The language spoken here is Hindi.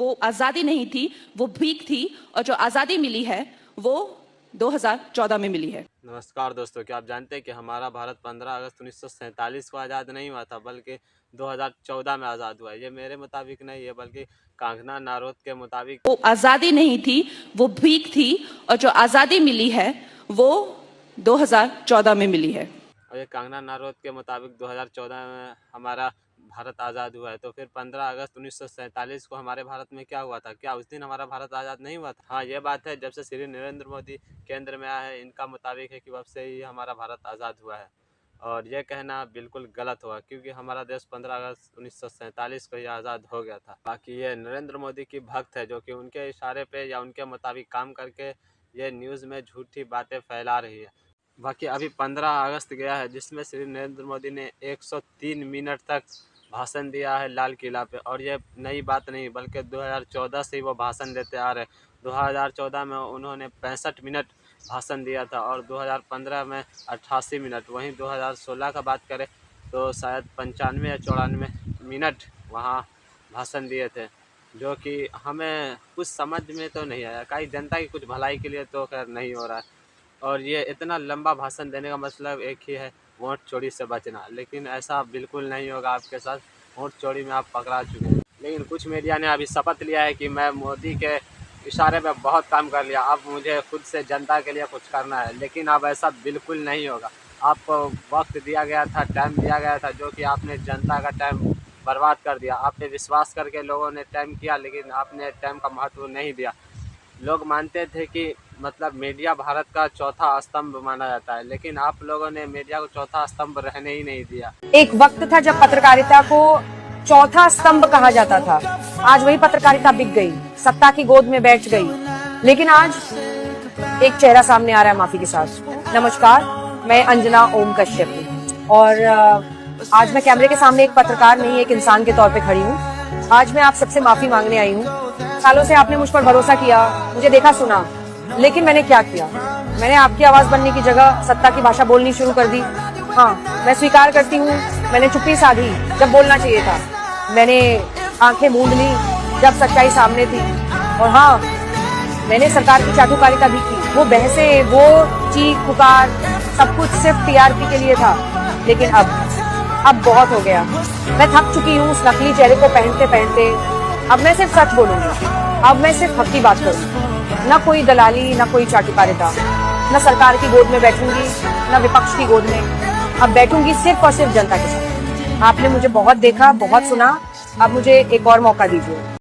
वो आज़ादी नहीं थी, वो भीख थी, और जो आज़ादी मिली है वो 2014 में मिली है। नमस्कार दोस्तों, क्या आप जानते हैं कि हमारा भारत 15 अगस्त 1947 को आज़ाद नहीं हुआ था, बल्कि 2014 में आज़ाद हुआ है। ये मेरे मुताबिक नहीं है, बल्कि कंगना रनौत के मुताबिक वो आज़ादी नहीं थी, वो भीख थी, और जो आज़ादी मिली है वो 2014 में मिली है। और ये कंगना रनौत के मुताबिक 2014 में हमारा भारत आज़ाद हुआ है। तो फिर 15 अगस्त 1947 को हमारे भारत में क्या हुआ था? क्या उस दिन हमारा भारत आज़ाद नहीं हुआ था? हाँ, ये बात है। जब से श्री नरेंद्र मोदी केंद्र में आए हैं, इनका मुताबिक है कि तब से ही हमारा भारत आज़ाद हुआ है। और ये कहना बिल्कुल गलत हुआ, क्योंकि हमारा देश 15 अगस्त 1947 को ही आज़ाद हो गया था। बाकी ये नरेंद्र मोदी की भक्त है, जो कि उनके इशारे पे या उनके मुताबिक काम करके ये न्यूज़ में झूठी बातें फैला रही है। बाकी अभी 15 अगस्त गया है, जिसमें श्री नरेंद्र मोदी ने 103 मिनट तक भाषण दिया है लाल किला पे। और ये नई बात नहीं, बल्कि 2014 से ही वो भाषण देते आ रहे हैं। 2014 में उन्होंने 65 मिनट भाषण दिया था और 2015 में 88 मिनट। वहीं 2016 का बात करें तो शायद 95 या 94 मिनट वहाँ भाषण दिए थे, जो कि हमें कुछ समझ में तो नहीं आया। कई जनता की कुछ भलाई के लिए तो खैर नहीं हो रहा है। और ये इतना लंबा भाषण देने का मतलब एक ही है, वोट चोरी से बचना। लेकिन ऐसा बिल्कुल नहीं होगा आपके साथ। वोट चोरी में आप पकड़ा चुके हैं। लेकिन कुछ मीडिया ने अभी शपथ लिया है कि मैं मोदी के इशारे पे बहुत काम कर लिया, अब मुझे खुद से जनता के लिए कुछ करना है। लेकिन अब ऐसा बिल्कुल नहीं होगा। आपको वक्त दिया गया था, टाइम दिया गया था, जो कि आपने जनता का टाइम बर्बाद कर दिया। आपने विश्वास करके लोगों ने टाइम किया, लेकिन आपने टाइम का महत्व नहीं दिया। लोग मानते थे कि मतलब मीडिया भारत का चौथा स्तंभ माना जाता है, लेकिन आप लोगों ने मीडिया को चौथा स्तंभ रहने ही नहीं दिया। एक वक्त था जब पत्रकारिता को चौथा स्तंभ कहा जाता था। आज वही पत्रकारिता बिक गई, सत्ता की गोद में बैठ गई। लेकिन आज एक चेहरा सामने आ रहा है माफी के साथ। नमस्कार, मैं अंजना ओम कश्यप, और आज मैं कैमरे के सामने एक पत्रकार नहीं, एक इंसान के तौर पे खड़ी हूँ। आज मैं आप सबसे माफी मांगने आई हूँ। सालों से आपने मुझ पर भरोसा किया, मुझे देखा सुना, लेकिन मैंने क्या किया? मैंने आपकी आवाज बनने की जगह सत्ता की भाषा बोलनी शुरू कर दी। हाँ, मैं स्वीकार करती हूँ, मैंने चुप्पी साधी जब बोलना चाहिए था। मैंने आंखें मूंद ली जब सच्चाई सामने थी। और हाँ, मैंने सरकार की चाटुकारिता भी की। वो बहसें, वो चीख पुकार, सब कुछ सिर्फ टीआरपी के लिए था। लेकिन अब बहुत हो गया। मैं थक चुकी हूँ उस नकली चेहरे को पहनते पहनते। अब मैं सिर्फ सच बोलूंगी, अब मैं सिर्फ हक की बात करूंगी। न कोई दलाली, न कोई चाटुकारिता, न सरकार की गोद में बैठूंगी, न विपक्ष की गोद में। अब बैठूंगी सिर्फ और सिर्फ जनता के साथ। आपने मुझे बहुत देखा, बहुत सुना, अब मुझे एक और मौका दीजिए।